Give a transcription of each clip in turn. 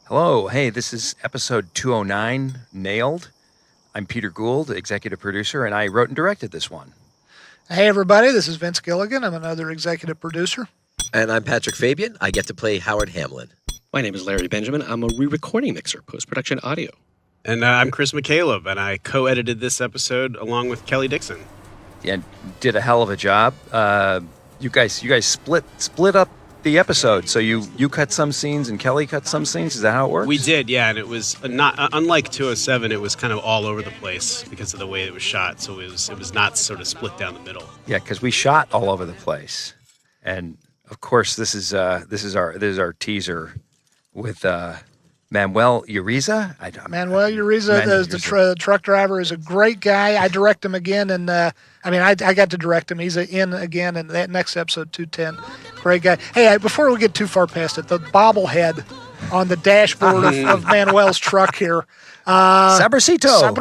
Hello. Hey, this is episode 209, Nailed. I'm Peter Gould, executive producer, and I wrote and directed this one. Hey, everybody. This is Vince Gilligan. I'm another executive producer. And I'm Patrick Fabian. I get to play Howard Hamlin. My name is Larry Benjamin. I'm a re-recording mixer, post-production audio. And I'm Chris McCaleb, and I co-edited this episode along with Kelly Dixon. And did a hell of a job. You guys split up the episode. So you cut some scenes and Kelly cut some scenes. Is that how it works? We did, yeah, and it was not unlike 207. It was kind of all over the place because of the way it was shot. So it was not sort of split down the middle. Yeah, because we shot all over the place, and of course this is our teaser with Manuel Uriza. Manuel Uriza, the truck driver, is a great guy. I direct him again, and I got to direct him. He's in again in that next episode, 210. Great guy. Hey, before we get too far past it, the bobblehead on the dashboard of Manuel's truck here. Sabrosito.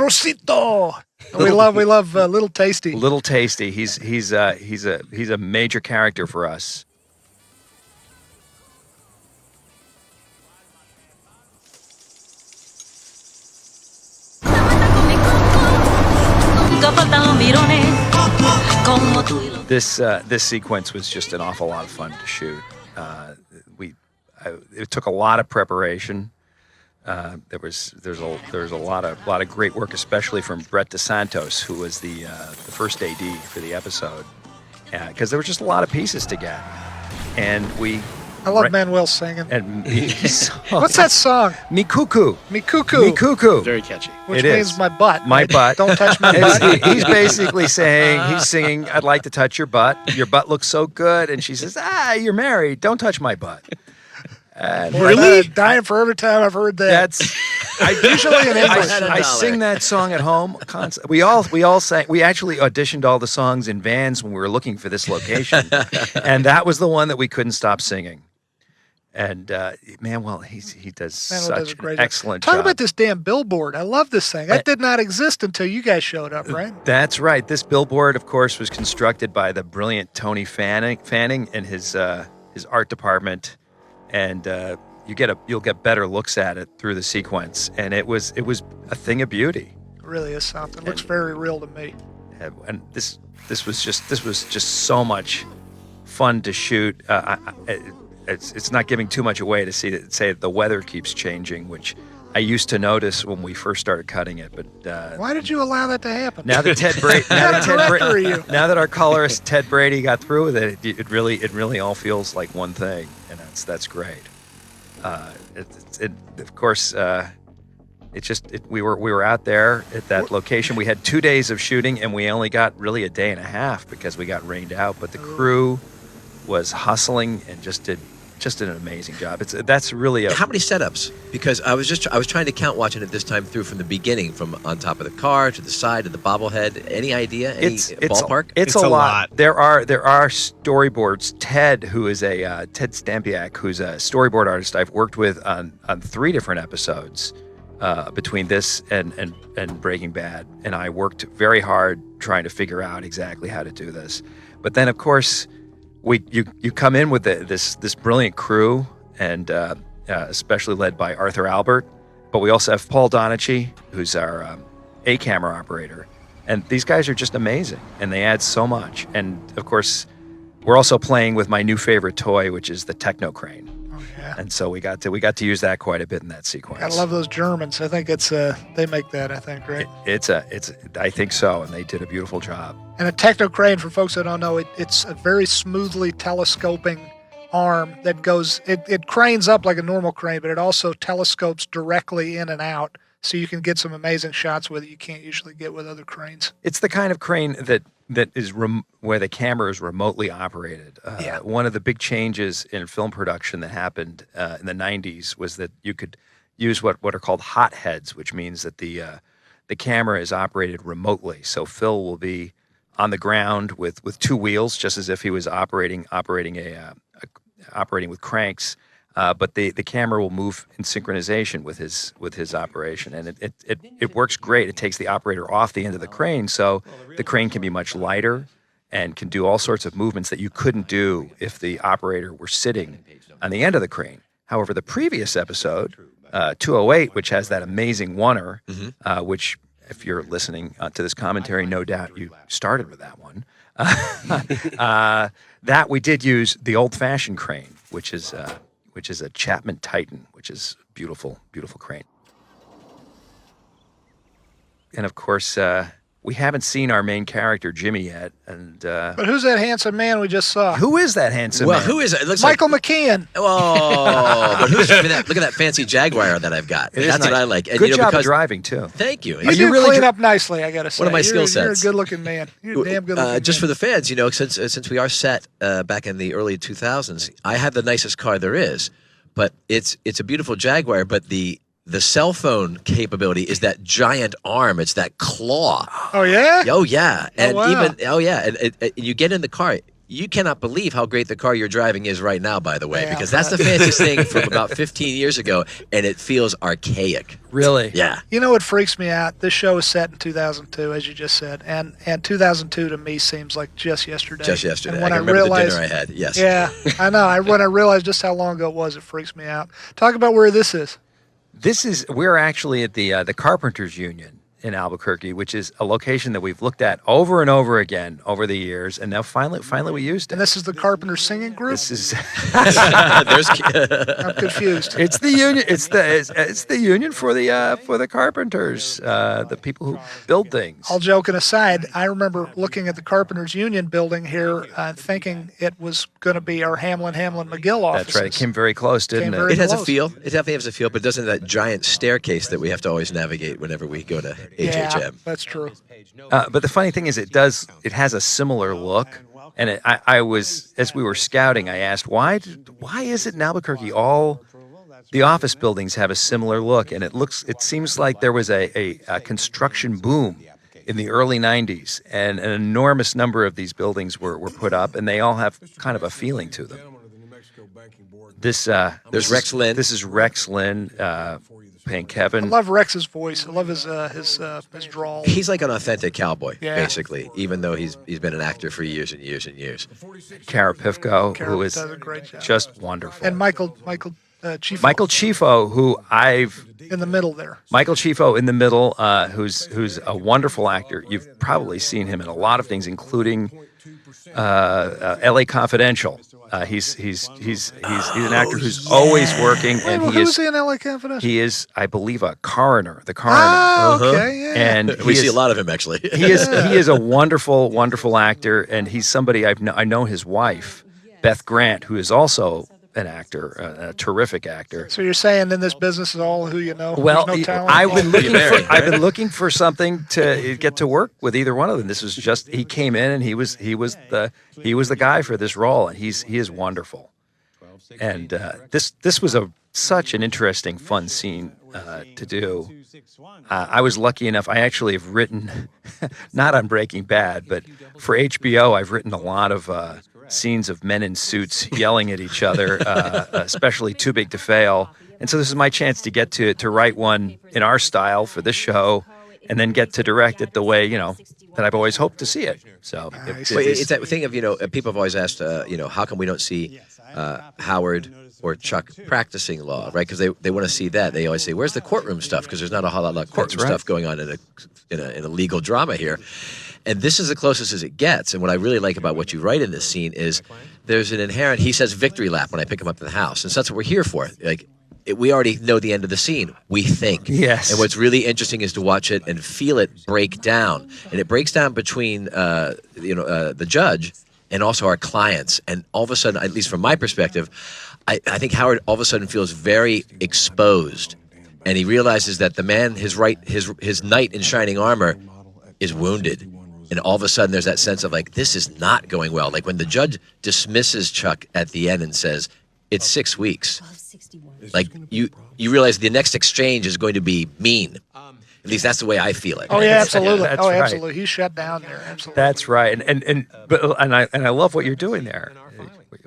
We love Little Tasty. Little Tasty. He's a major character for us. This sequence was just an awful lot of fun to shoot. It took a lot of preparation. There's a lot of great work, especially from Brett DeSantos, who was the first AD for the episode, because there were just a lot of pieces to get, and I love Manuel singing. And what's that song? Mikuku. Very catchy. Which means my butt. My butt. Don't touch my butt. He's basically saying, he's singing, I'd like to touch your butt. Your butt looks so good. And she says, you're married. Don't touch my butt. Really? Dying for every time I've heard that. Usually in English. I sing that song at home constantly. We all sang. We actually auditioned all the songs in vans when we were looking for this location. And that was the one that we couldn't stop singing. And Manuel, he does such an excellent job. Talk about this damn billboard. I love this thing. That did not exist until you guys showed up, right? That's right. This billboard, of course, was constructed by the brilliant Tony Fanning and his art department, and you'll get better looks at it through the sequence. And it was a thing of beauty. It really is something. It looks very real to me. And this was just so much fun to shoot. It's not giving too much away to say that the weather keeps changing, which I used to notice when we first started cutting it. But why did you allow that to happen? Now that now that our colorist Ted Brady got through with it, it really all feels like one thing, and that's great. Of course, we were out there at that location. We had 2 days of shooting, and we only got really a day and a half because we got rained out. But the crew was hustling and just did an amazing job. That's really How many setups? Because I was trying to count watching it this time through from the beginning, from on top of the car to the side to the bobblehead. Any idea? Any ballpark? It's a lot. There are storyboards. Ted Stampiak, who's a storyboard artist I've worked with on 3 different episodes between this and Breaking Bad, and I worked very hard trying to figure out exactly how to do this. But then, of course, you come in with this brilliant crew, and especially led by Arthur Albert, but we also have Paul Donachie, who's our camera operator, and these guys are just amazing, and they add so much. And of course, we're also playing with my new favorite toy, which is the Techno Crane. Oh yeah. And so we got to use that quite a bit in that sequence. I love those Germans. I think it's they make that. I think right. I think so, and they did a beautiful job. And a Techno Crane, for folks that don't know, it's a very smoothly telescoping arm that goes. It cranes up like a normal crane, but it also telescopes directly in and out, so you can get some amazing shots with it you can't usually get with other cranes. It's the kind of crane that is where the camera is remotely operated. One of the big changes in film production that happened in the 90s was that you could use what are called hot heads, which means that the camera is operated remotely. So Phil will be on the ground with 2 wheels, just as if he was operating with cranks. But the camera will move in synchronization with his operation, and it works great. It takes the operator off the end of the crane, so the crane can be much lighter and can do all sorts of movements that you couldn't do if the operator were sitting on the end of the crane. However, the previous episode, 208, which has that amazing oneer, which, if you're listening to this commentary, no doubt you started with that one. That we did use the old-fashioned crane, which is a Chapman Titan, which is beautiful, beautiful crane. And of course, we haven't seen our main character Jimmy yet. And but who's that handsome man we just saw? who is that handsome man? Who is it? It looks Michael like, McKean. Oh, but who's driving that? Look at that fancy Jaguar that I've got. That's what I like. And, Good job because, of driving too. Thank you. You do clean up nicely, I got to say. One of my skill sets. You're a good-looking man. You're a damn good-looking Just for man. the fans, since we are set back in the early 2000s, I have the nicest car there is, but it's a beautiful Jaguar. But the cell phone capability is that giant arm. It's that claw. Oh, yeah? Oh yeah, and wow. and you get in the car. You cannot believe how great the car you're driving is right now, by the way, Yeah, because that's the fanciest thing from about 15 years ago, and it feels archaic. Really? Yeah. You know what freaks me out? This show was set in 2002, as you just said, and 2002 to me seems like just yesterday. Just yesterday. And when I I can remember realized, the dinner I had. Yes. Yeah, I know. When I realized just how long ago it was, it freaks me out. Talk about where this is. We're actually at the Carpenters Union in Albuquerque, which is a location that we've looked at over and over again over the years, and now finally we used it. And this is the Carpenter Singing Group? This is I'm confused. it's the union. It's the union for the carpenters, the people who build things. All joking aside, I remember looking at the Carpenters Union building here, thinking it was going to be our Hamlin McGill offices. That's right. It came very close, didn't Came it? very It has a close. feel. It definitely has a feel, but doesn't have that giant staircase that we have to always navigate whenever we go to HHM. Yeah, that's true. But the funny thing is, it has a similar look. And I was, as we were scouting, I asked, why is it in Albuquerque all the office buildings have a similar look? And it seems like there was a construction boom in the early 90s, and an enormous number of these buildings were put up, and they all have kind of a feeling to them. There's Rex Lynn. This is Rex Lynn playing Kevin. I love Rex's voice. I love his drawl. He's like an authentic cowboy, Yeah. basically, even though he's been an actor for years and years and years. Kara Pifko, Kara who is does a great job. just wonderful. And Michael Chief Michael Chifo, who in the middle there. Michael Chifo in the middle, who's a wonderful actor. You've probably seen him in a lot of things, including L.A. Confidential. He's an actor who's always working, and Who's in L.A. Confidential? he is, I believe, a coroner. The coroner. Ah, okay, yeah. And We see a lot of him, actually. He is a wonderful, wonderful actor, and he's somebody I know his wife, Beth Grant, who is also an actor, a terrific actor. So you're saying in this business is all who you know? Well, There's no talent I've been involved? I've been looking for something to get to work with either one of them. This was just he came in and he was the guy for this role, and he is wonderful. And this was such an interesting, fun scene to do. I was lucky enough. I actually have written, not on Breaking Bad, but for HBO, I've written a lot of scenes of men in suits yelling at each other, especially Too Big to Fail. And so this is my chance to get to write one in our style for this show, and then get to direct it the way that I've always hoped to see it. So It's that thing of people have always asked how come we don't see Howard or Chuck practicing law, right? Because they want to see that. They always say, "Where's the courtroom stuff?" Because there's not a whole lot of courtroom stuff going on in a legal drama here. And this is the closest as it gets. And what I really like about what you write in this scene is there's an inherent. He says victory lap when I pick him up to the house, and so that's what we're here for. We already know the end of the scene. We think. Yes. And what's really interesting is to watch it and feel it break down. And it breaks down between the judge and also our clients. And all of a sudden, at least from my perspective, I think Howard all of a sudden feels very exposed, and he realizes that the man, his knight in shining armor, is wounded. And all of a sudden, there's that sense of this is not going well. Like when the judge dismisses Chuck at the end and says, "It's 6 weeks." Like you realize the next exchange is going to be mean. At least that's the way I feel it. Oh yeah, absolutely. That's Oh, right. absolutely. He's shut down there. Absolutely. that's right. And I love what you're doing there.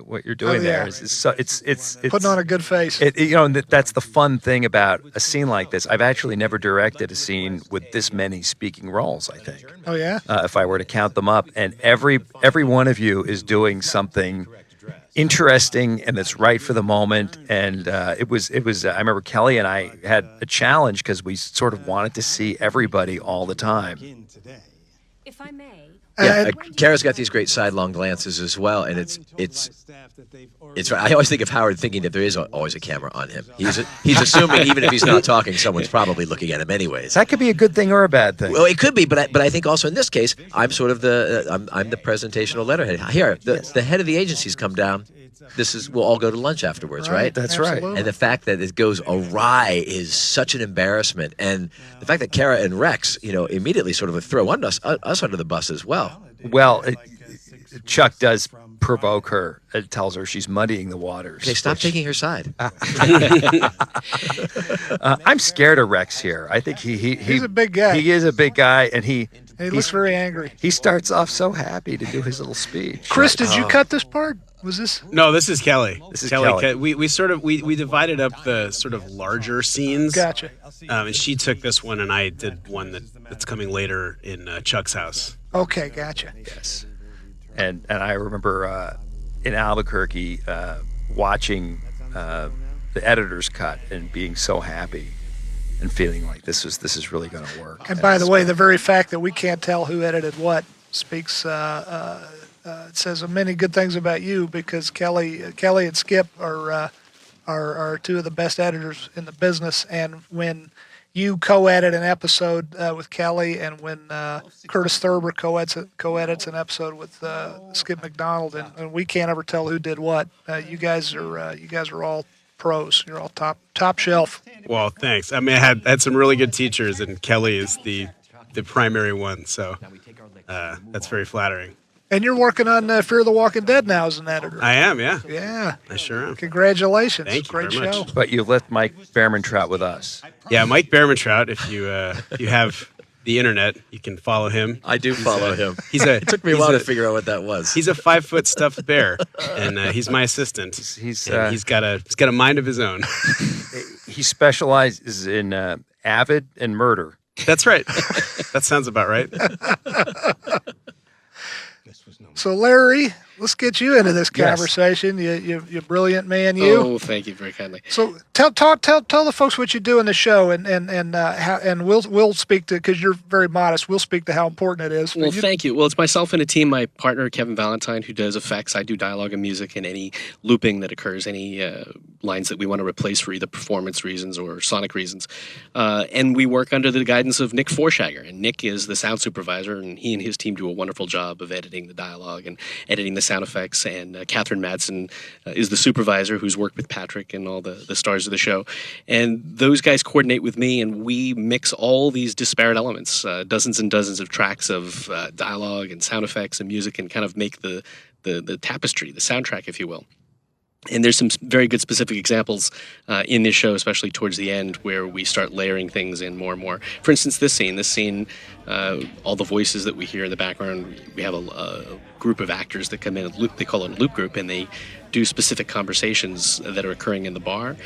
What you're doing there is so it's Putting on a good face. That's the fun thing about a scene like this. I've actually never directed a scene with this many speaking roles, I think. Oh yeah. If I were to count them up, and every one of you is doing something interesting and it's right for the moment. And it was. I remember Kelly and I had a challenge because we sort of wanted to see everybody all the time. If I may. Yeah, Kara's got these great sidelong glances as well, and it's. I always think of Howard thinking that there is always a camera on him. He's assuming even if he's not talking, someone's probably looking at him anyways. That could be a good thing or a bad thing. Well, it could be, but I think also in this case, I'm sort of I'm the presentational letterhead. Here, the head of the agency's come down. We'll all go to lunch afterwards, right? That's Absolutely. right. And the fact that it goes awry is such an embarrassment, and the fact that Kara and Rex, immediately sort of throw us under the bus as well. Well, Chuck does provoke her. It tells her she's muddying the waters. Okay, stop taking her side. I'm scared of Rex here. I think he's a big guy. He is a big guy, and he looks very angry. He starts off so happy to do his little speech. Chris, did you cut this part? Was this? No, this is Kelly. This is Kelly. We divided up the sort of larger scenes. Gotcha. And she took this one, and I did one that's coming later in Chuck's house. Okay, gotcha. Yes. And I remember in Albuquerque watching the editor's cut and being so happy and feeling like this is really going to work. And by the way, the very fact that we can't tell who edited what speaks it says many good things about you, because Kelly and Skip are two of the best editors in the business. And when you co-edit an episode with Kelly, and when Curtis Thurber co-edits an episode with Skip McDonald, and we can't ever tell who did what. You guys are all pros. You're all top shelf. Well, thanks. I mean, I had some really good teachers, and Kelly is the primary one, so that's very flattering. And you're working on Fear the Walking Dead now as an editor. I am, yeah. Yeah. I sure am. Congratulations. Thank you Great very show. much. But you left Mike Behrmantraut with us. Yeah, Mike Behrmantraut. If you have the internet, you can follow him. I do follow him. It took me a while to figure out what that was. He's a 5-foot stuffed bear, and he's my assistant. He's got a mind of his own. He specializes in Avid and murder. That's right. That sounds about right. So, Larry, let's get you into this conversation. Yes. You brilliant man, you. Oh, thank you very kindly. So, tell the folks what you do in the show, and we'll speak to, because you're very modest. We'll speak to how important it is. Well, thank you. Well, it's myself and a team. My partner Kevin Valentine, who does effects. I do dialogue and music, and any looping that occurs, any lines that we want to replace for either performance reasons or sonic reasons. And we work under the guidance of Nick Forshagger, and Nick is the sound supervisor, and he and his team do a wonderful job of editing the dialogue and editing the sound effects. And Catherine Madsen is the supervisor, who's worked with Patrick and all the stars of the show. And those guys coordinate with me, and we mix all these disparate elements, dozens and dozens of tracks of dialogue and sound effects and music, and kind of make the tapestry, the soundtrack, if you will. And there's some very good specific examples in this show, especially towards the end, where we start layering things in more and more. For instance, this scene, all the voices that we hear in the background, we have a group of actors that come in, they call it a loop group, and they do specific conversations that are occurring in the bar.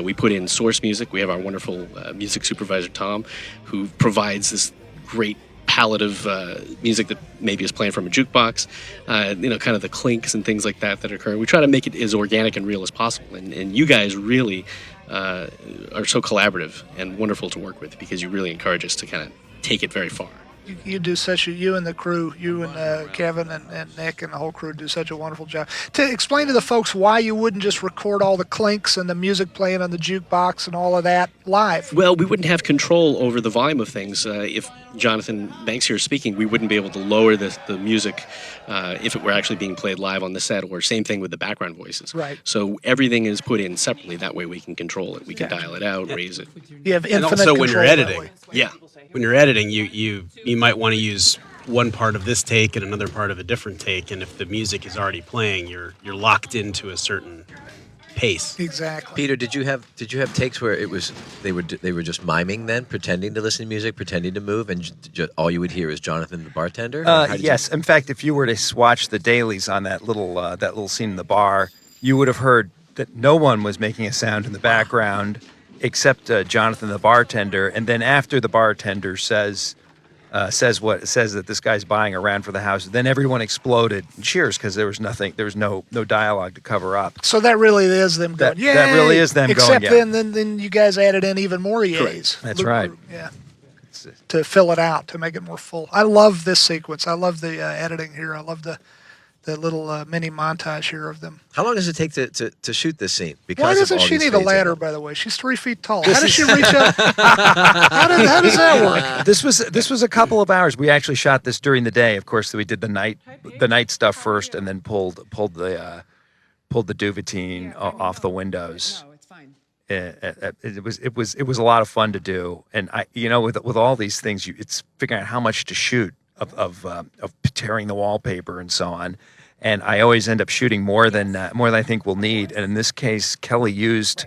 We put in source music. We have our wonderful music supervisor, Tom, who provides this great palette of music that maybe is playing from a jukebox, kind of the clinks and things like that occur. We try to make it as organic and real as possible. And you guys really are so collaborative and wonderful to work with, because you really encourage us to kind of take it very far. You do you and the crew, you and Kevin and Nick and the whole crew do such a wonderful job. To explain to the folks why you wouldn't just record all the clinks and the music playing on the jukebox and all of that live. Well, we wouldn't have control over the volume of things. If Jonathan Banks here is speaking, we wouldn't be able to lower the music if it were actually being played live on the set, or same thing with the background voices. Right. So everything is put in separately. That way we can control it. We can dial it out, raise it. You have infinite And also when control you're that editing. way. Yeah. When you're editing, you might want to use one part of this take and another part of a different take, and if the music is already playing, you're locked into a certain pace. Exactly. Peter, did you have takes where it was they were just miming then, pretending to listen to music, pretending to move, and all you would hear is Jonathan the bartender? Yes. In fact, if you were to watch the dailies on that little scene in the bar, you would have heard that no one was making a sound in the background except Jonathan the bartender. And then after the bartender says, says that this guy's buying a round for the house. Then everyone exploded and cheers because there was no dialogue to cover up. So that really is them going, yeah. That really is them except going, yeah. then you guys added in even more yays. That's right. Yeah. To fill it out, to make it more full. I love this sequence. I love the editing here. I love the little mini montage here of them. How long does it take to shoot this scene? Because why doesn't she need a ladder, by the way? She's 3 feet tall. How does she reach up? How does that work? This was a couple of hours. We actually shot this during the day. Of course, we did the night stuff first, and then pulled the duvetine off the windows. It was a lot of fun to do, and with all these things, it's figuring out how much to shoot of tearing the wallpaper and so on. And I always end up shooting more than I think we'll need. And in this case, Kelly used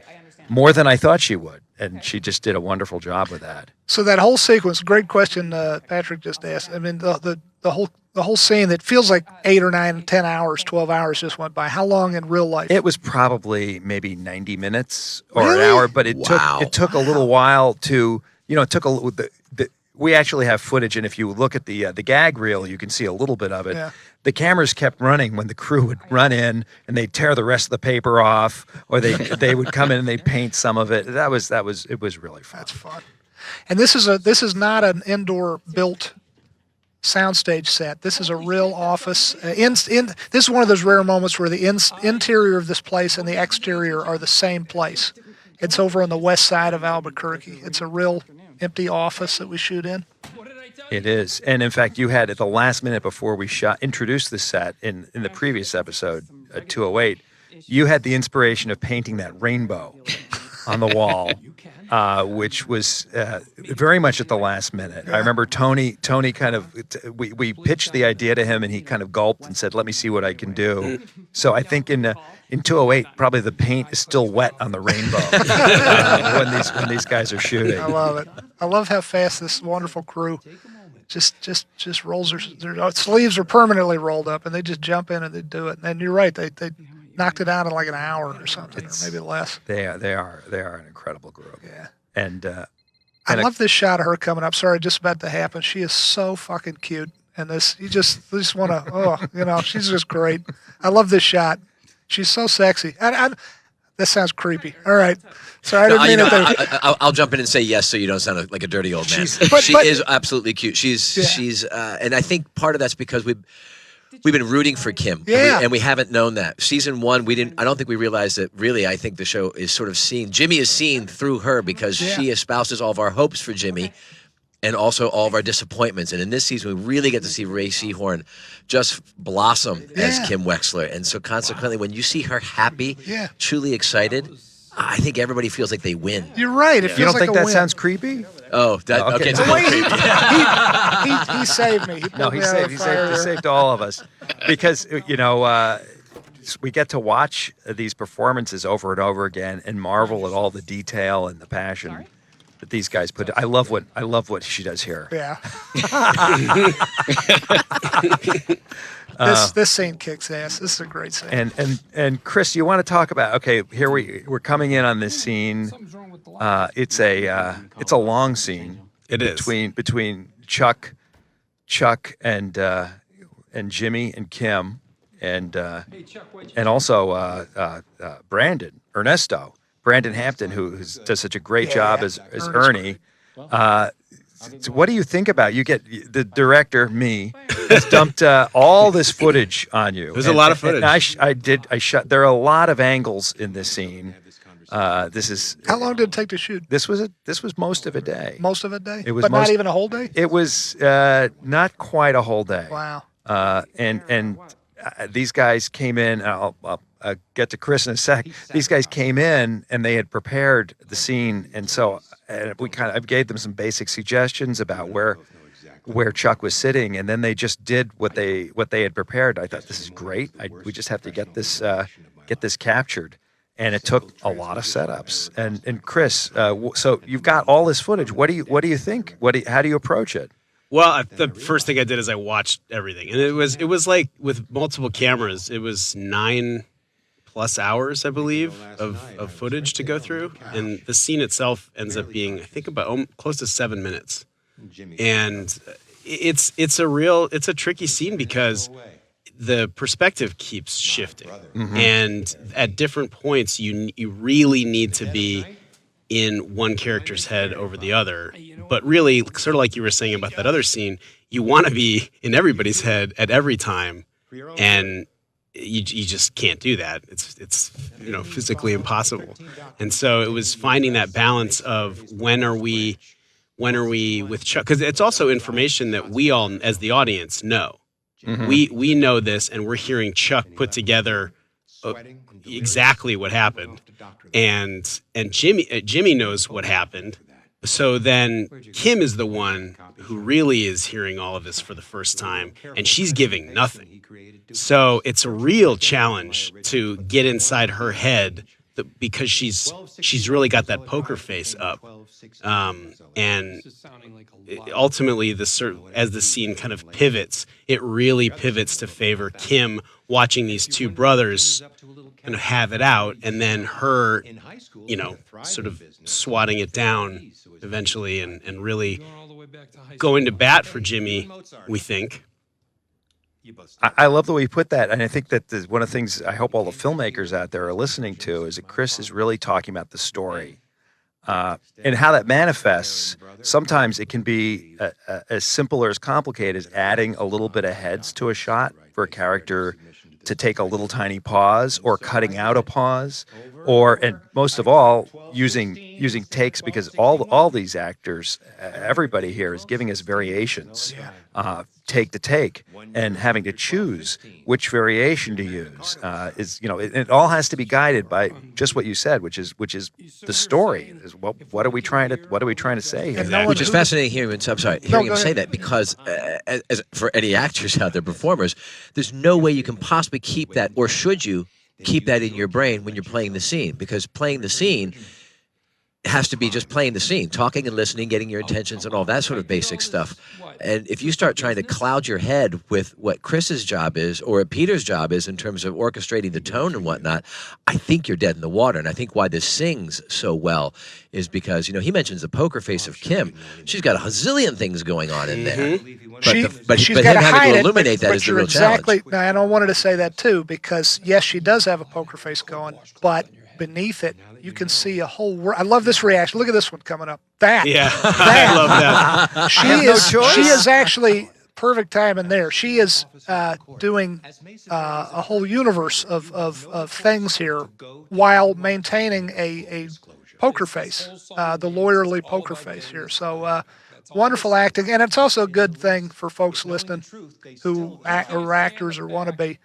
more than I thought she would, and she just did a wonderful job with that. So that whole sequence, great question Patrick just asked. I mean, the whole scene that feels like 8 or 9, 10 hours, 12 hours just went by. How long in real life? It was probably maybe 90 minutes or Really? an hour, but it took a little while to, it took we actually have footage, and if you look at the gag reel, you can see a little bit of it. Yeah. The cameras kept running when the crew would run in, and they'd tear the rest of the paper off, or they would come in and they'd paint some of it. It was really fun. That's fun. And this is not an indoor built soundstage set. This is a real office. This is one of those rare moments where the interior of this place and the exterior are the same place. It's over on the west side of Albuquerque. It's a real empty office that we shoot in. It is. And in fact, you had at the last minute before we introduced the set in the previous episode, 208, you had the inspiration of painting that rainbow on the wall, which was very much at the last minute. I remember Tony kind of, we pitched the idea to him, and he kind of gulped and said, let me see what I can do. So I think in 208, probably the paint is still wet on the rainbow when these guys are shooting. I love it. I love how fast this wonderful crew just rolls their sleeves are permanently rolled up, and they just jump in and they do it. And you're right, they knocked it out in like an hour or something, or maybe less. They are an incredible group. Yeah. And I love this shot of her coming up. Sorry, just about to happen. She is so fucking cute. And you just want to, she's just great. I love this shot. She's so sexy. That sounds creepy. All right. Sorry, I didn't mean it. I'll jump in and say yes, so you don't sound like a dirty old man. She is absolutely cute. She's and I think part of that's because we've been rooting for Kim. Yeah. And we haven't known that. Season 1, I don't think we realized that really. I think the show is sort of Jimmy is seen through her because she espouses all of our hopes for Jimmy and also all of our disappointments. And in this season, we really get to see Ray Seehorn just blossom as Kim Wexler. And so consequently, when you see her happy, truly excited, I think everybody feels like they win. You're right. It feels you don't like think a that win. sounds creepy? Oh, okay. It's a little creepy. He saved me. He saved all of us because we get to watch these performances over and over again and marvel at all the detail and the passion that these guys put. I love what she does here. Yeah. This scene kicks ass. This is a great scene. And Chris, you want to talk about? Okay, here we're coming in on this scene. It's a long scene. It is between Chuck and Jimmy and Kim and also Brandon Hampton, who does such a great job as Ernie. So what do you think about? You get the director, me, has dumped all this footage on you. There's a lot of footage. I shot. There are a lot of angles in this scene. This is. How long did it take to shoot? This was most of a day. Most of a day. It was, but not even a whole day. It was not quite a whole day. Wow. And these guys came in. I'll get to Chris in a sec. These guys came in and they had prepared the scene, and so I gave them some basic suggestions about where Chuck was sitting, and then they just did what they had prepared. I thought, this is great. We just have to get this captured, and it took a lot of setups. And Chris, so you've got all this footage. What do you think? How do you approach it? Well, the first thing I did is I watched everything, and it was like with multiple cameras, it was 9+ hours, I believe, of footage to go through, and the scene itself ends up being, I think, about close to 7 minutes. And it's a tricky scene because the perspective keeps shifting, and at different points you really need to be in one character's head over the other. But really, sort of like you were saying about that other scene, you want to be in everybody's head at every time, and you just can't do that. It's physically impossible. And so it was finding that balance of when are we with Chuck, because it's also information that we all as the audience know. We know this, and we're hearing Chuck put together exactly what happened, and Jimmy knows what happened. So then Kim is the one who really is hearing all of this for the first time, and she's giving nothing. So it's a real challenge to get inside her head because she's really got that poker face up, and ultimately as the scene kind of pivots, it really pivots to favor Kim watching these two brothers kind of have it out, and then her, sort of swatting it down eventually, and really going to bat for Jimmy, we think. I love the way you put that, and I think that one of the things I hope all the filmmakers out there are listening to is that Chris is really talking about the story and how that manifests. Sometimes it can be as simple or as complicated as adding a little bit of heads to a shot for a character to take a little tiny pause, or cutting out a pause, and most of all, using takes, because all these actors, everybody here is giving us variations, take to take, and having to choose which variation to use. It all has to be guided by just what you said, which is the story. Is what are we trying to say here? Which is fascinating hearing him say that, because as for any actors out there, performers, there's no way you can possibly keep that, or should you keep that in your brain when you're playing the scene, because playing the scene has to be just playing the scene, talking and listening, getting your intentions and all that sort of basic stuff. And if you start trying to cloud your head with what Chris's job is or what Peter's job is in terms of orchestrating the tone and whatnot, I think you're dead in the water. And I think why this sings so well is because, he mentions the poker face of Kim. She's got a hazillion things going on in there. But she's him having to illuminate that is the real challenge. And I wanted to say that too, because yes, she does have a poker face going, but beneath it, you can see a whole world. I love this reaction. Look at this one coming up. I love that. She is actually perfect time in there. She is doing a whole universe of things here while maintaining a poker face, the lawyerly poker face here. So wonderful acting, and it's also a good thing for folks listening who are actors or want to be.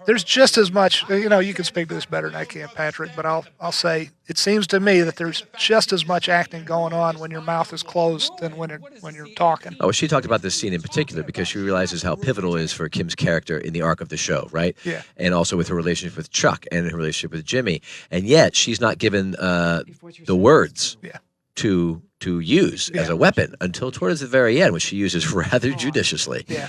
There's just as much, you can speak to this better than I can, Patrick, but I'll say it seems to me that there's just as much acting going on when your mouth is closed than when you're talking. Oh, she talked about this scene in particular because she realizes how pivotal it is for Kim's character in the arc of the show, right? Yeah. And also with her relationship with Chuck and her relationship with Jimmy. And yet she's not given the words to use as a weapon until towards the very end, which she uses rather judiciously. Yeah.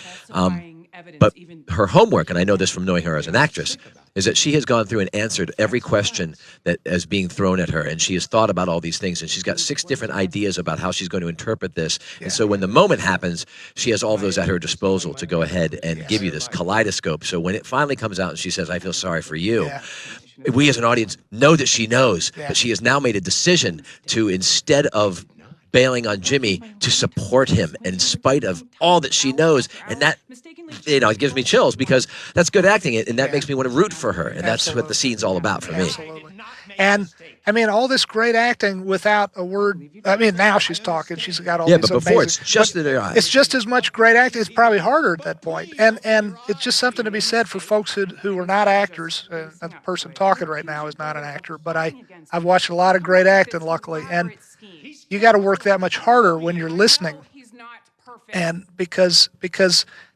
But her homework, and I know this from knowing her as an actress, is that she has gone through and answered every question that is being thrown at her, and she has thought about all these things, and she's got 6 different ideas about how she's going to interpret this. And so when the moment happens, she has all of those at her disposal to go ahead and give you this kaleidoscope. So when it finally comes out and she says, "I feel sorry for you," we as an audience know that she knows, but she has now made a decision to, instead of bailing on Jimmy, to support him in spite of all that she knows. And that, it gives me chills, because that's good acting, and that makes me want to root for her. And that's what the scene's all about for me. Absolutely. And all this great acting without a word. Now she's talking. She's got all these but before amazing, it's just in her eyes. It's just as much great acting. It's probably harder at that point. And it's just something to be said for folks who are not actors. The person talking right now is not an actor, but I've watched a lot of great acting, luckily. And you got to work that much harder when you're listening. And because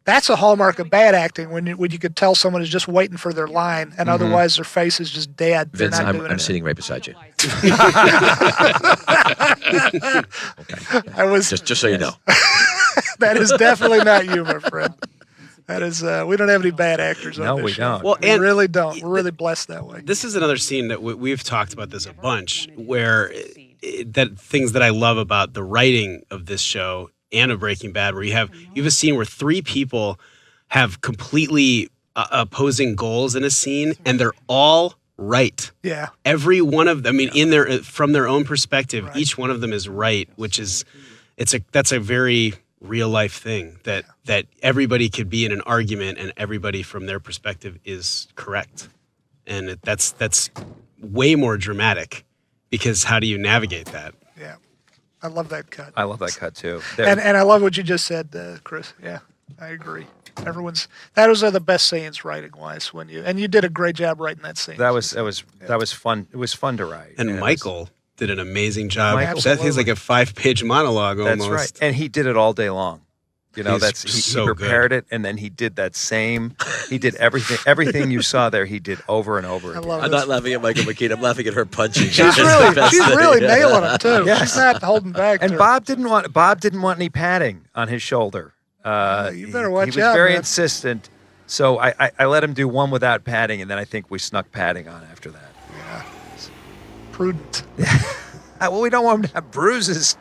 that's a hallmark of bad acting, when you could tell someone is just waiting for their line, and otherwise their face is just dead. Vince, I'm sitting right beside you. I was just so you know. That is definitely not you, my friend. That is, we don't have any bad actors on this show. Don't. Well, we really don't. We're really blessed that way. This is another scene that we've talked about this a bunch, where that things that I love about the writing of this show and of Breaking Bad, where you have a scene where 3 people have completely opposing goals in a scene, and they're all right. Yeah. Every one of them, I mean, from their own perspective, each one of them is right, which is that's a very real life thing that everybody could be in an argument and everybody from their perspective is correct. And that's way more dramatic, because how do you navigate that? Yeah. I love that cut. I love that cut too. And I love what you just said, Chris. Yeah, I agree. Those are the best scenes writing wise and you did a great job writing that scene. That was fun. It was fun to write. And Michael did an amazing job. Michael, that is like a 5-page monologue almost. That's right. And he did it all day long. You know, so he prepared it, and then he did he did everything you saw there, he did over and over again. I'm not laughing at Michael McKean. I'm laughing at her punching. She's really nailing it too. Yes. She's not holding back. And Bob didn't want any padding on his shoulder. You better watch out. He was very man. insistent. So I let him do one without padding, and then I think we snuck padding on after that. Yeah. Prudent. Well, we don't want him to have bruises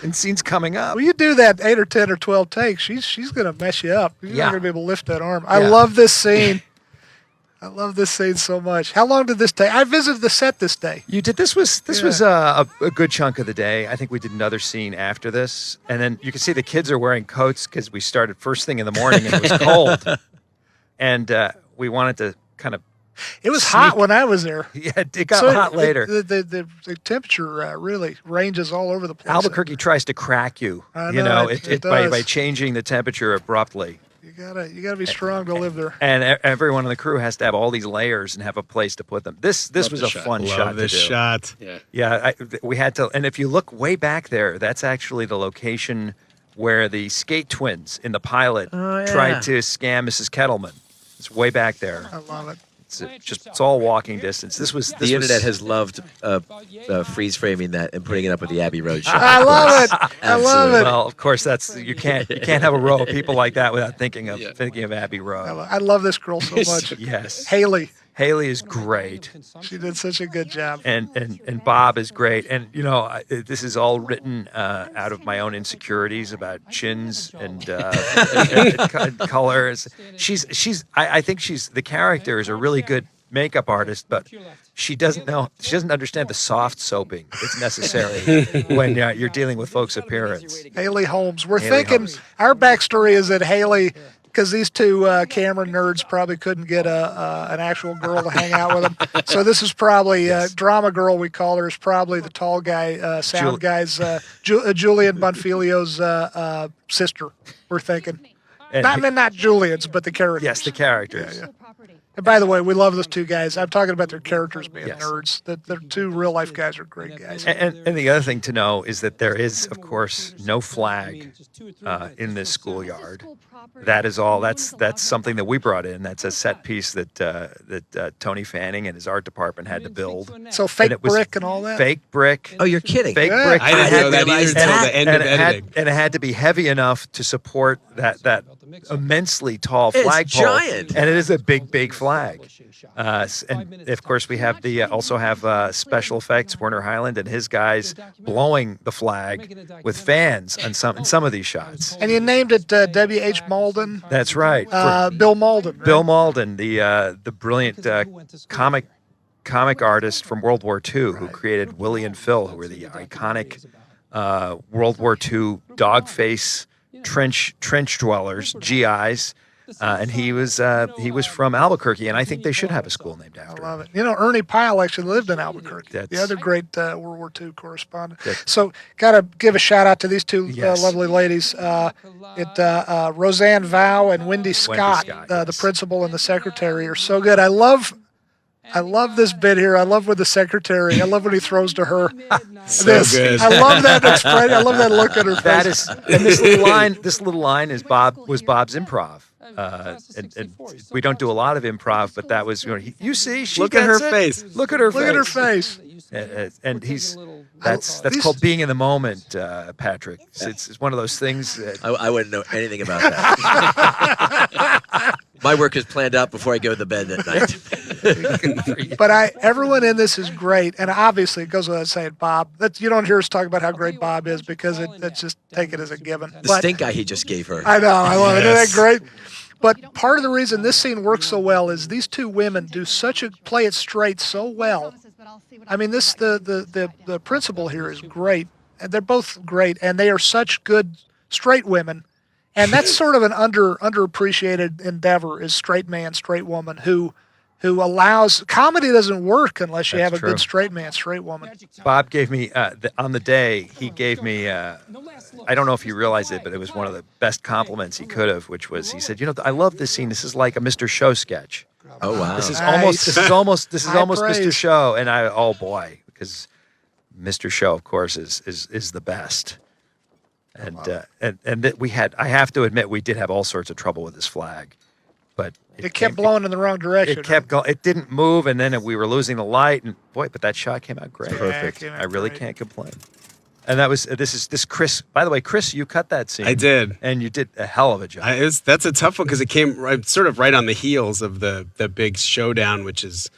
and scenes coming up. Well, you do that 8 or 10 or 12 takes, she's going to mess you up. You're not going to be able to lift that arm. I love this scene. I love this scene so much. How long did this take? I visited the set this day. You did. This was a good chunk of the day. I think we did another scene after this, and then you can see the kids are wearing coats because we started first thing in the morning and it was cold, and we wanted to kind of. It was hot when I was there. Yeah, it got hot later. The temperature really ranges all over the place. Albuquerque tries to crack you. I you know, know, it by does. changing the temperature abruptly. You gotta be strong to live there. And everyone on the crew has to have all these layers and have a place to put them. This was a fun shot Love this to do. shot. Yeah, we had to. And if you look way back there, that's actually the location where the skate twins in the pilot tried to scam Mrs. Kettleman. It's way back there. I love it. It's all walking distance. The internet has loved freeze framing that and putting it up with the Abbey Road shot. I love it. I love it. Well, of course, you can't have a row of people like that without thinking of Abbey Road. I love this girl so much. Yes, Haley is great. She did such a good job. And Bob is great. And you know, this is all written out of my own insecurities about chins and colors. I think the character is a really good makeup artist, but she doesn't understand the soft soaping that's necessary when you're dealing with folks' appearance. Haley Holmes. We're thinking our backstory is that Haley, because these two camera nerds probably couldn't get an actual girl to hang out with them. So this is probably drama girl, we call her, is probably the tall guy, sound guy's, Julian Bonfilio's sister, we're thinking. Not Julian's, but the characters. Yes, the characters. Yeah. And by the way, we love those two guys. I'm talking about their characters being nerds. The two real life guys are great guys. And the other thing to know is that there is, of course, no flag in this schoolyard. That is all. That's something that we brought in. That's a set piece that Tony Fanning and his art department had to build. So fake brick and all that. Fake brick. Oh, you're kidding! Fake brick. I didn't know that either until the end of editing. And it had to be heavy enough to support that immensely tall flagpole. Giant. And it is a big flag. And of course, we have also have special effects. Werner Hyland and his guys blowing the flag with fans in some of these shots. And you named it W.H. Malden. That's right. Bill Malden. Right? Bill Malden, the brilliant comic artist from World War II who created Willie and Phil, who were the iconic World War II dog face trench dwellers, GIs. And he was from Albuquerque, and I think they should have a school named after him. I love it. You know, Ernie Pyle actually lived in Albuquerque, the other great World War II correspondent. So, got to give a shout out to these two lovely ladies. Roseanne Vow and Wendy Scott, the principal and the secretary, are so good. I love this bit here. I love with the secretary. I love when he throws to her. Good. I love that expression. I love that look at her face. And this little line was Bob's improv. And we don't do a lot of improv, but that was, you see, she Look at her gets it. face. Look at her Look at her face. And that's called being in the moment, Patrick. It's one of those things that I wouldn't know anything about that. My work is planned out before I go to bed at night. But everyone in this is great, and obviously it goes without saying, Bob. You don't hear us talk about how great Bob is because that's just take it as a given. The stink eye he just gave her. I know, I love it. Isn't that great? But part of the reason this scene works so well is these two women play it straight so well. I mean, the principal here is great, and they're both great, and they are such good straight women, and that's sort of an underappreciated endeavor is straight man, straight woman who allows comedy doesn't work unless you have a good straight man, straight woman. Bob gave me on the day he gave me. I don't know if you realize it, but it was one of the best compliments he could have, which was he said, I love this scene. This is like a Mr. Show sketch. Oh wow! This is almost praise. Mr. Show, and oh boy, because Mr. Show, of course, is the best. And we had. I have to admit, we did have all sorts of trouble with this flag, but it kept blowing in the wrong direction. It kept going. It didn't move, and then we were losing the light. And boy, but that shot came out great. Perfect. Yeah, I really can't complain. And that was this Chris. By the way, Chris, you cut that scene. I did, and you did a hell of a job. That's a tough one because it came sort of right on the heels of the big showdown, which is,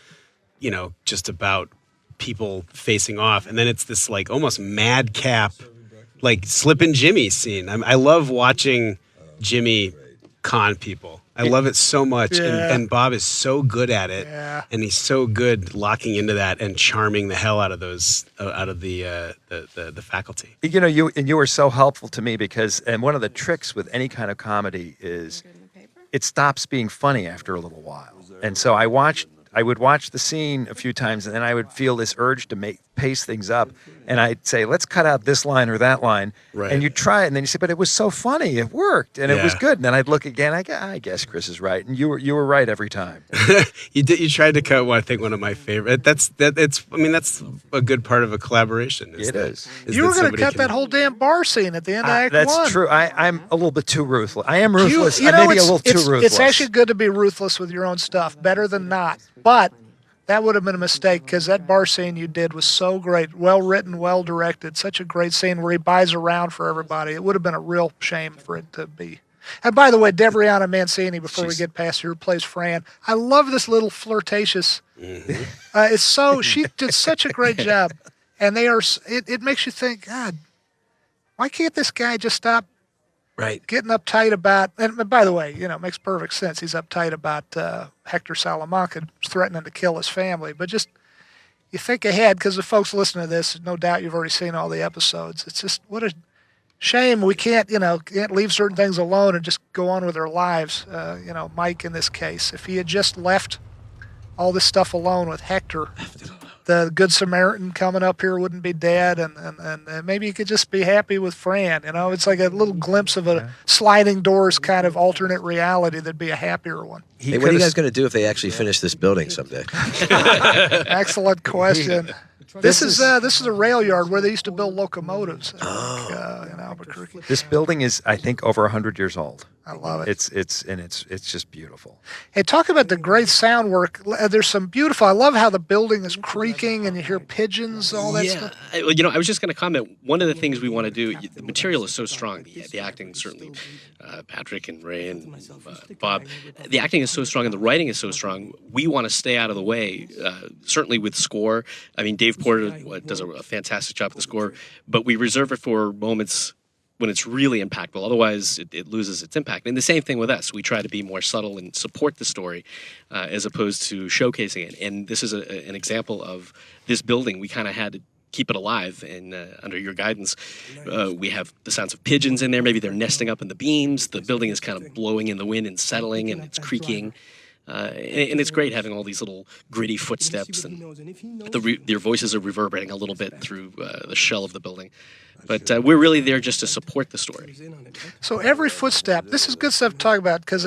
just about people facing off, and then it's this like almost madcap, like Slippin' Jimmy scene. I love watching Jimmy con people. I love it so much, and Bob is so good at it, and he's so good locking into that and charming the hell out of those out of the faculty. You were so helpful to me because, and one of the tricks with any kind of comedy is it stops being funny after a little while, and so I would watch the scene a few times, and then I would feel this urge to pace things up, and I'd say, let's cut out this line or that line, and you try it, and then you say, but it was so funny, it worked, and it was good, and then I'd look again, I guess Chris is right, and you were right every time. You tried to cut one of my favorite. That's a good part of a collaboration. It is. You were going to cut that whole damn bar scene at the end of Act 1. That's true. I'm a little bit too ruthless. I am ruthless. I may be a little too ruthless. It's actually good to be ruthless with your own stuff. Better than not. But that would have been a mistake because that bar scene you did was so great. Well written, well directed. Such a great scene where he buys around for everybody. It would have been a real shame for it to be. And by the way, Debrianna Mancini, before we get past her, plays Fran. I love this little flirtatious. Mm-hmm. She did such a great job. And it makes you think, God, why can't this guy just stop getting uptight about, and by the way, it makes perfect sense. He's uptight about Hector Salamanca threatening to kill his family. But just, you think ahead, because the folks listening to this, no doubt you've already seen all the episodes. It's just, what a shame we can't leave certain things alone and just go on with our lives. Mike in this case, if he had just left all this stuff alone with Hector, the Good Samaritan coming up here wouldn't be dead, and maybe you could just be happy with Fran. It's like a little glimpse of a sliding doors kind of alternate reality that'd be a happier one. Hey, what are you guys going to do if they actually finish this building someday? Excellent question. This is a rail yard where they used to build locomotives in Albuquerque. This building is, I think, over 100 years old. I love it. It's just beautiful. Hey, talk about the great sound work. There's some beautiful. I love how the building is creaking and you hear pigeons, all that stuff. I was just going to comment. One of the things we want to do. The material is so strong. The acting certainly, Patrick and Ray and Bob. The acting is so strong and the writing is so strong. We want to stay out of the way. Certainly with score. I mean, Dave Porter does a fantastic job with the score, but we reserve it for moments when it's really impactful. Otherwise, it loses its impact. And the same thing with us. We try to be more subtle and support the story as opposed to showcasing it. And this is an example of this building. We kind of had to keep it alive, and under your guidance, we have the sounds of pigeons in there. Maybe they're nesting up in the beams. The building is kind of blowing in the wind and settling, and it's creaking. And it's great having all these little gritty footsteps, and their voices are reverberating a little bit through the shell of the building. But we're really there just to support the story. So every footstep, this is good stuff to talk about because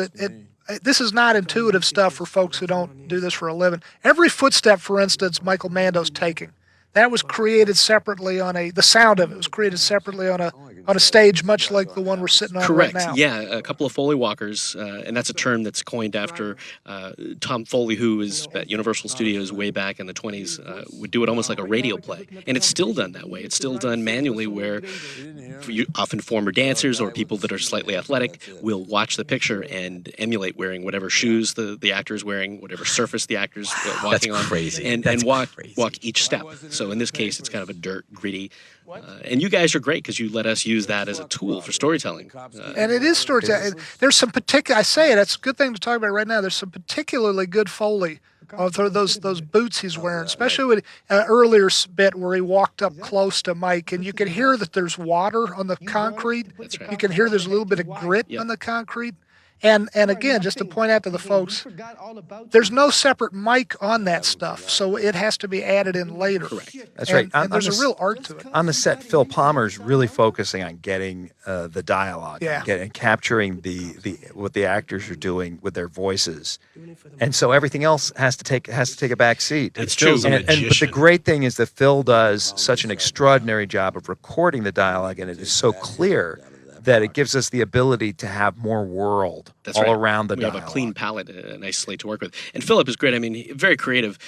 this is not intuitive stuff for folks who don't do this for a living. Every footstep, for instance, Michael Mando's taking, that was created separately the sound of it was created separately on on a stage much like the one we're sitting on Correct. right now. Yeah, a couple of Foley walkers, and that's a term that's coined after Tom Foley, who was at Universal Studios way back in the 20s, would do it almost like a radio play. And it's still done that way. It's still done manually where often former dancers or people that are slightly athletic will watch the picture and emulate wearing whatever shoes the actor is wearing, whatever surface the actor's walking on. Crazy. And walk each step. So in this case, it's kind of a dirt, gritty. And you guys are great because you let us use that as a tool for storytelling. And it is storytelling. There's some particular, I say it, that's a good thing to talk about right now. There's some particularly good Foley of those boots he's wearing, especially with an earlier bit where he walked up close to Mike, and you can hear that there's water on the concrete. That's right. You can hear there's a little bit of grit on the concrete. And again, just to point out to the folks, there's no separate mic on that stuff, so it has to be added in later. Correct. That's right. And there's a real art to it. On the set, Phil Palmer's really focusing on getting the dialogue, and capturing the what the actors are doing with their voices, and so everything else has to take a back seat. It's true. But the great thing is that Phil does such an extraordinary job of recording the dialogue, and it is so clear that it gives us the ability to have more world around the dialogue. We have a clean palette, a nice slate to work with. And Philip is great. I mean, very creative.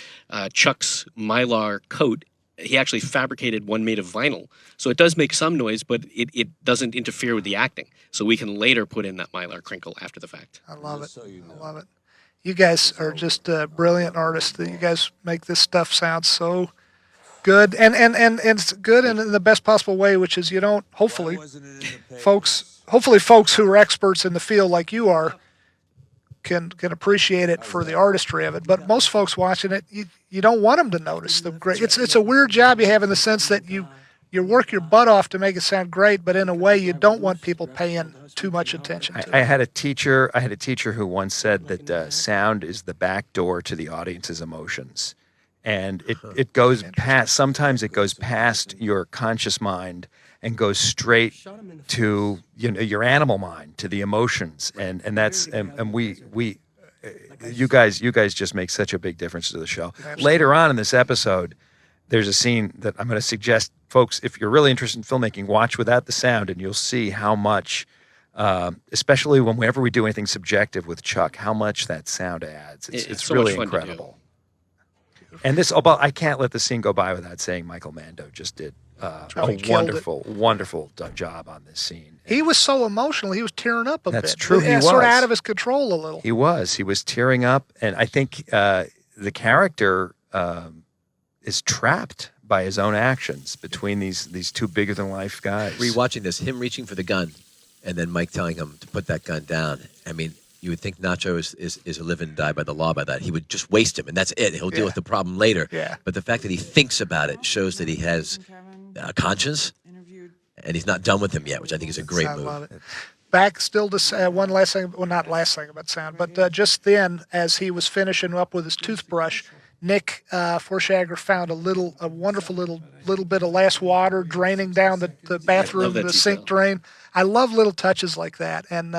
Chuck's Mylar coat, he actually fabricated one made of vinyl. So it does make some noise, but it doesn't interfere with the acting. So we can later put in that Mylar crinkle after the fact. I love it. I love it. You guys are just brilliant artists. You guys make this stuff sound so good, and it's good in the best possible way, which is you don't, hopefully folks who are experts in the field like you are can appreciate it for the artistry of it. But most folks watching it, you don't want them to notice the great. It's a weird job you have in the sense that you work your butt off to make it sound great, but in a way you don't want people paying too much attention to it. I had a teacher who once said that sound is the back door to the audience's emotions. And it goes past, sometimes it goes past your conscious mind and goes straight to your animal mind, to the emotions. And that's, and we you guys just make such a big difference to the show. Absolutely. Later on in this episode, there's a scene that I'm going to suggest, folks, if you're really interested in filmmaking, watch without the sound, and you'll see how much, especially whenever we do anything subjective with Chuck, how much that sound adds. It's so really much fun incredible. And I can't let the scene go by without saying Michael Mando just did a wonderful job on this scene. He was so emotional; he was tearing up a bit. That's true. He was sort of out of his control a little. He was tearing up, and I think the character is trapped by his own actions between these two bigger than life guys. Rewatching this, him reaching for the gun, and then Mike telling him to put that gun down. I mean, you would think Nacho is a live and die by the law by that. He would just waste him, and that's it. He'll deal with the problem later. Yeah. But the fact that he thinks about it shows that he has a conscience, and he's not done with him yet, which I think is a great move. Love it. Back still to one last thing, well, not last thing about sound, but just then, as he was finishing up with his toothbrush, Nick Forshager found a wonderful little bit of last water draining down the bathroom, the sink drain. I love little touches like that, and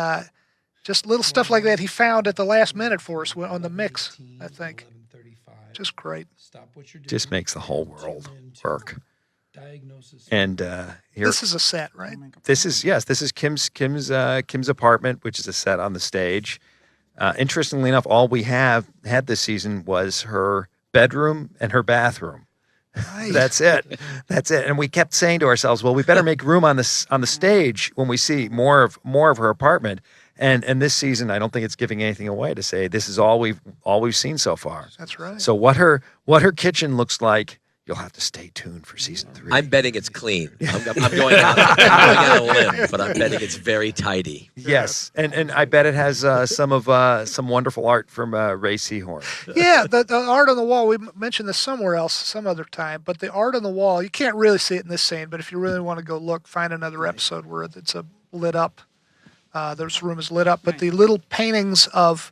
just little stuff like that he found at the last minute for us on the mix, I think. Just great. Just makes the whole world work. And here, this is a set, right? This is Kim's apartment, which is a set on the stage. Interestingly enough, all we had this season was her bedroom and her bathroom. Right. That's it. And we kept saying to ourselves, well, we better make room on the stage when we see more of her apartment. And this season, I don't think it's giving anything away to say this is all we've seen so far. That's right. So what her kitchen looks like, you'll have to stay tuned for season 3. I'm betting it's clean. I'm going out on a limb, but I'm betting it's very tidy. Yes, and I bet it has some wonderful art from Ray Seehorn. Yeah, the art on the wall. We mentioned this somewhere else, some other time. But the art on the wall, you can't really see it in this scene. But if you really want to go look, find another episode where it's lit up. This room is lit up, but the little paintings of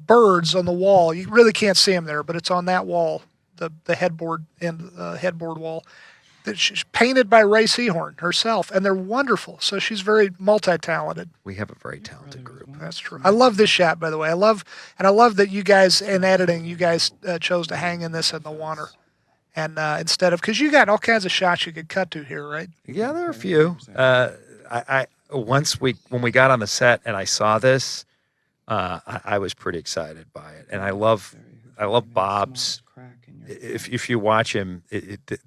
birds on the wall, you really can't see them there, but it's on that wall. The headboard wall that she's painted by Ray Seehorn herself, and they're wonderful. So she's very multi-talented. We have a very talented group. That's true. I love this shot, by the way. I love that you guys in editing, you guys chose to hang in this in the water. And instead of, because you got all kinds of shots you could cut to here, right? Yeah, there are a few. When we got on the set and I saw this, I was pretty excited by it, and I love Bob's. If you watch him,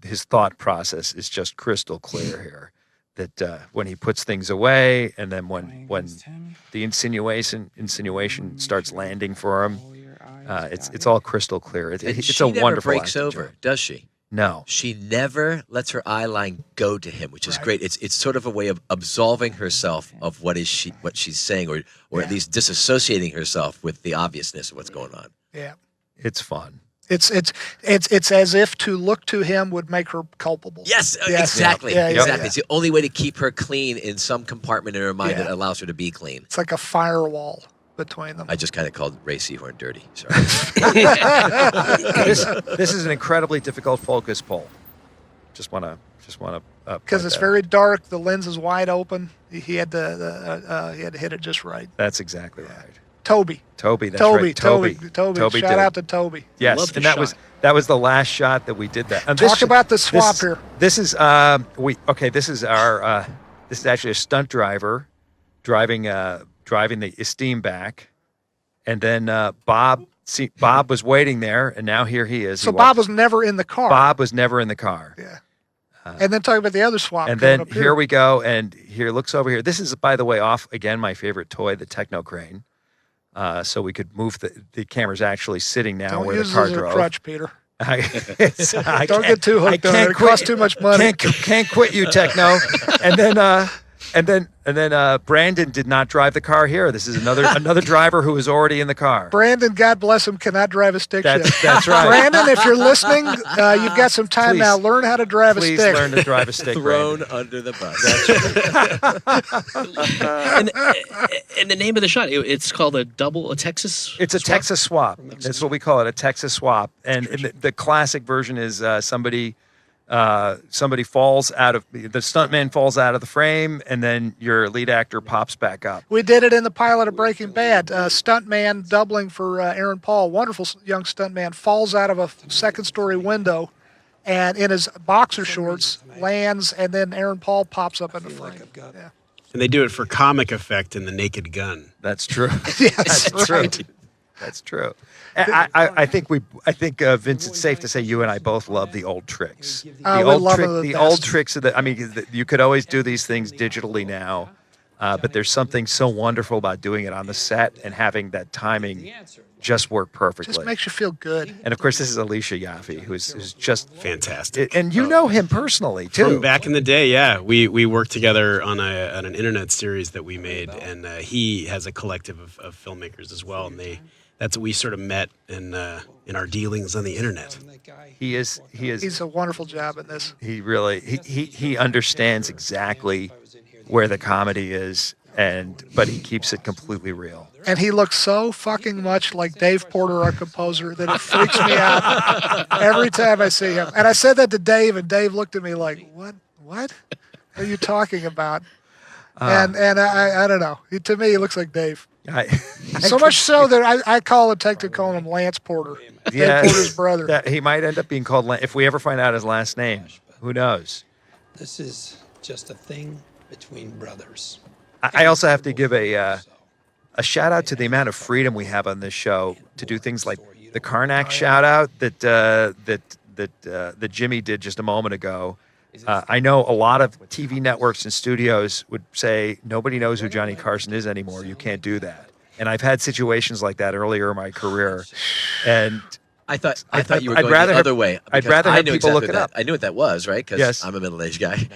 his thought process is just crystal clear here. That when he puts things away, and then when the insinuation starts landing for him, it's all crystal clear. It's a wonderful. She never breaks over, does she? No, she never lets her eye line go to him, which is great. It's sort of a way of absolving herself of what she's saying, or at least disassociating herself with the obviousness of what's going on. Yeah, it's fun. It's as if to look to him would make her culpable. Yes, exactly. Yeah, exactly. yeah. It's the only way to keep her clean in some compartment in her mind that allows her to be clean. It's like a firewall between them. I just kind of called Ray Seehorn dirty. Sorry. This is an incredibly difficult focus pull. Just want to. Because it's very dark. The lens is wide open. He had to hit it just right. That's exactly right. Toby. That's right. Toby. Shout out to Toby. Yes, and that was the last shot that we did that. And Talk about the swap here. This is This is actually a stunt driver driving the Esteem back, and then Bob was waiting there, and now here he is. So Bob was never in the car. Bob was never in the car. Yeah. And then talk about the other swap. And then here we go, and here looks over here. This is, by the way, off again my favorite toy, the Techno Crane. So we could move the camera's actually sitting now where the car drove. Don't use it as a crutch, Peter. I Don't get too hooked on it. It costs too much money. Can't quit you, Techno. And then Brandon did not drive the car here. This is another driver who was already in the car. Brandon, God bless him, cannot drive a stick shift. That's right. Brandon, if you're listening, you've got some time now. Learn how to drive a stick. Please learn to drive a stick. Thrown Brandon. under the bus. And the name of the shot, it's called a Texas. It's a swap? Texas swap. That's what we call it, a Texas swap. And the classic version is somebody falls out of the stuntman falls out of the frame, and then your lead actor pops back up. We did it in the pilot of Breaking Bad. Stuntman doubling for Aaron Paul, wonderful young stuntman, falls out of a second-story window, and in his boxer shorts lands, and then Aaron Paul pops up in the frame. Yeah. And they do it for comic effect in The Naked Gun. That's true. Yes, That's right. true. That's true. I think Vince, it's safe to say you and I both love the old tricks. The old tricks you could always do these things digitally now, but there's something so wonderful about doing it on the set and having that timing just work perfectly. Just makes you feel good. And of course, this is Alicia Yaffe, who's just fantastic. And you know him personally too. From back in the day, yeah, we worked together on an internet series that we made, and he has a collective of filmmakers as well, and that's what we sort of met in our dealings on the internet. He's a wonderful job in this. He really he understands exactly where the comedy is, but he keeps it completely real. And he looks so fucking much like Dave Porter, our composer, that it freaks me out every time I see him. And I said that to Dave, and Dave looked at me like, "What are you talking about?" And I don't know. To me, he looks like Dave. So much so that I call it technically calling him Lance Porter. Yeah, Dave Porter's brother. He might end up being called Lance if we ever find out his last name. Who knows? This is just a thing between brothers. I also have to give a shout out to the amount of freedom we have on this show to do things like the Karnak shout out that Jimmy did just a moment ago. I know a lot of TV networks and studios would say nobody knows who Johnny Carson is anymore. You can't do that. And I've had situations like that earlier in my career. And I thought you were going the other way. I'd rather have people look it up. I knew what that was, right? Because I'm a middle-aged guy.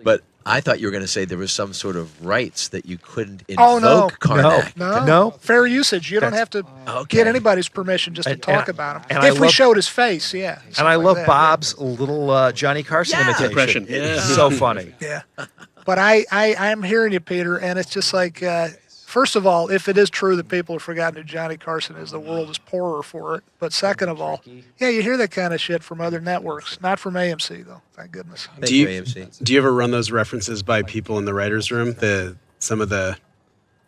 But I thought you were going to say there was some sort of rights that you couldn't invoke Karnak. No. Fair usage. You don't have to get anybody's permission just to talk about him. If we showed his face, yeah. And I love Bob's little Johnny Carson imitation. Impression. Yeah. So funny. Yeah. But I'm hearing you, Peter, and it's just like, first of all, if it is true that people have forgotten who Johnny Carson is, the world is poorer for it. But second of all, yeah, you hear that kind of shit from other networks, not from AMC, though. Thank goodness. Do you ever run those references by people in the writers' room? Some of the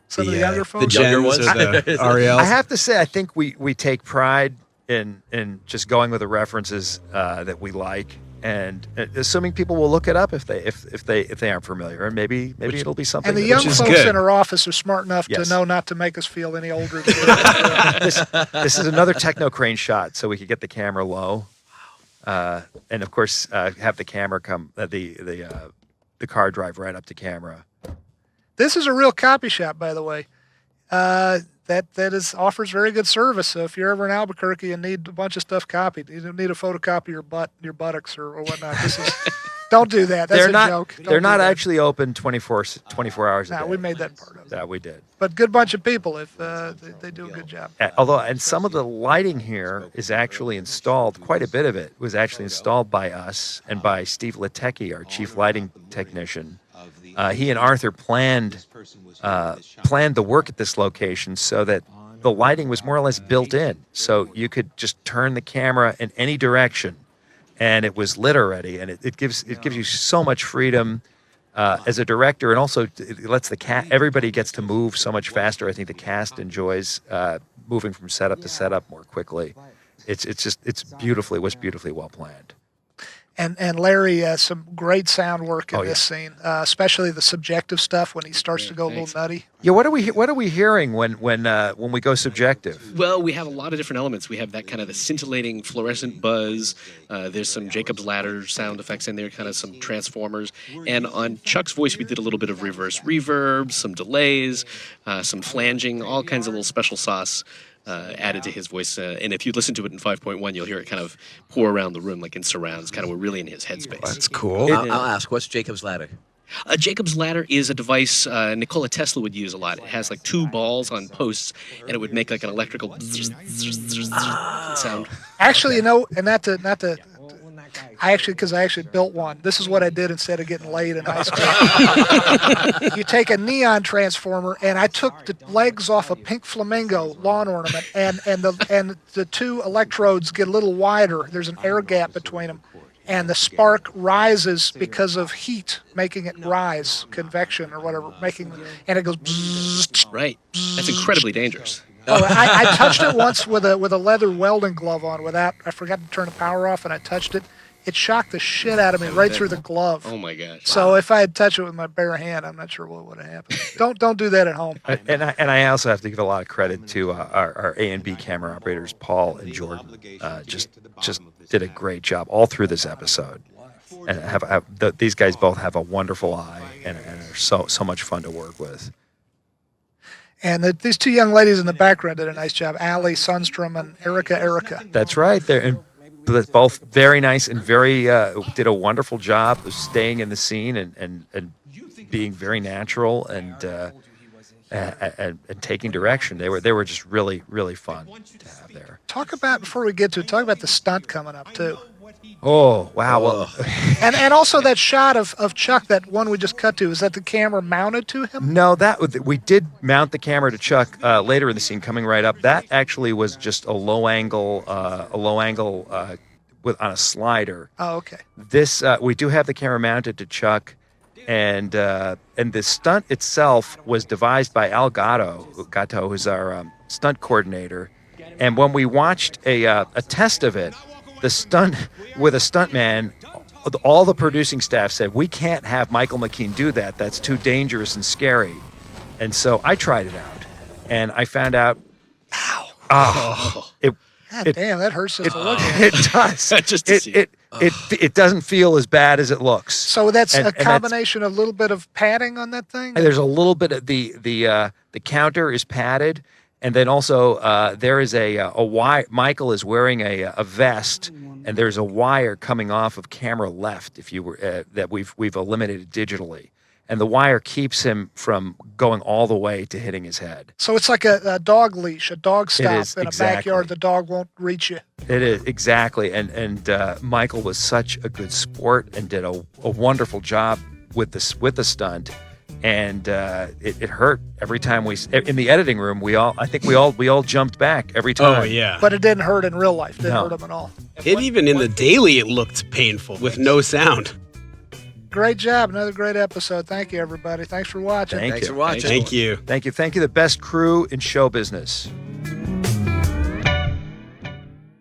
younger folks? The younger ones? Or the Ariels? I have to say, I think we take pride in just going with the references that we like, and assuming people will look it up if they aren't familiar, and maybe it'll be something. And the young folks good. in our office are smart enough to know not to make us feel any older than we are. This is another techno crane shot, so we could get the camera low, and of course have the camera come the car drive right up to camera. This is a real copy shop, by the way. That offers very good service. So if you're ever in Albuquerque and need a bunch of stuff copied, you don't need a photocopy of your buttocks or whatnot. Don't do that. That's a joke. They're not actually open 24 hours a day. No, we made that part of it. That we did. But good bunch of people if they do a good job. And some of the lighting here is actually installed. Quite a bit of it was actually installed by us and by Steve Latecki, our chief lighting technician. He and Arthur planned the work at this location so that the lighting was more or less built in. So you could just turn the camera in any direction, and it was lit already. And it gives you so much freedom as a director, and also it lets everybody gets to move so much faster. I think the cast enjoys moving from setup to setup more quickly. It was beautifully well planned. And Larry, some great sound work in this scene, especially the subjective stuff when he starts to go a little nutty. Yeah, what are we hearing when we go subjective? Well, we have a lot of different elements. We have that kind of the scintillating fluorescent buzz. There's some Jacob's Ladder sound effects in there, kind of some transformers. And on Chuck's voice, we did a little bit of reverse reverb, some delays, some flanging, all kinds of little special sauce added to his voice. And if you listen to it in 5.1, you'll hear it kind of pour around the room like in surrounds. Kind of we're really in his headspace. That's cool. I'll ask, what's Jacob's Ladder? Jacob's Ladder is a device Nikola Tesla would use a lot. It has like two balls on posts, and it would make like an electrical sound. Actually, I actually built one. This is what I did instead of getting laid in high school. You take a neon transformer, and I took the legs off a pink flamingo lawn ornament, and the two electrodes get a little wider. There's an air gap between them, and the spark rises because of heat, making it rise, convection or whatever, and it goes. Bzzz, right. That's incredibly dangerous. Oh, I touched it once with a leather welding glove on. I forgot to turn the power off, and I touched it. It shocked the shit out of me right through the glove. Oh my gosh! So if I had touched it with my bare hand, I'm not sure what would have happened. Don't do that at home. And I also have to give a lot of credit to our A and B camera operators, Paul and Jordan. Just did a great job all through this episode, and these guys both have a wonderful eye and are so much fun to work with. And these two young ladies in the background did a nice job, Allie Sundstrom and Erica. That's right. They're both very nice and very did a wonderful job of staying in the scene and being very natural and taking direction. They were just really, really fun to have there. Talk about the stunt coming up too. Oh, wow. Well, and also that shot of Chuck, that one we just cut to, is that the camera mounted to him? No, we did mount the camera to Chuck later in the scene, coming right up. That actually was just a low angle on a slider. Oh, okay. This we do have the camera mounted to Chuck, and the stunt itself was devised by Al Gatto, who's our stunt coordinator. And when we watched a test of it, the stunt with a stuntman, all the producing staff said, we can't have Michael McKean do that. That's too dangerous and scary. And so I tried it out, and I found out, damn, that hurts just to look at. It does. Just to see it. It doesn't feel as bad as it looks. So that's a combination of a little bit of padding on that thing? And there's a little bit of the counter is padded. And then also there is a wire. Michael is wearing a vest, and there's a wire coming off of camera left. If you were that we've eliminated digitally, and the wire keeps him from going all the way to hitting his head. So it's like a dog leash, a dog stop in a backyard. The dog won't reach you. It is, exactly. And Michael was such a good sport and did a wonderful job with the stunt. And it hurt every time in the editing room. We all jumped back every time. Oh yeah, but it didn't hurt in real life. Didn't hurt him at all. Even in the daily, it looked painful with no sound. Great job! Another great episode. Thank you, everybody. Thanks for watching. Thanks for watching. Thank you. The best crew in show business.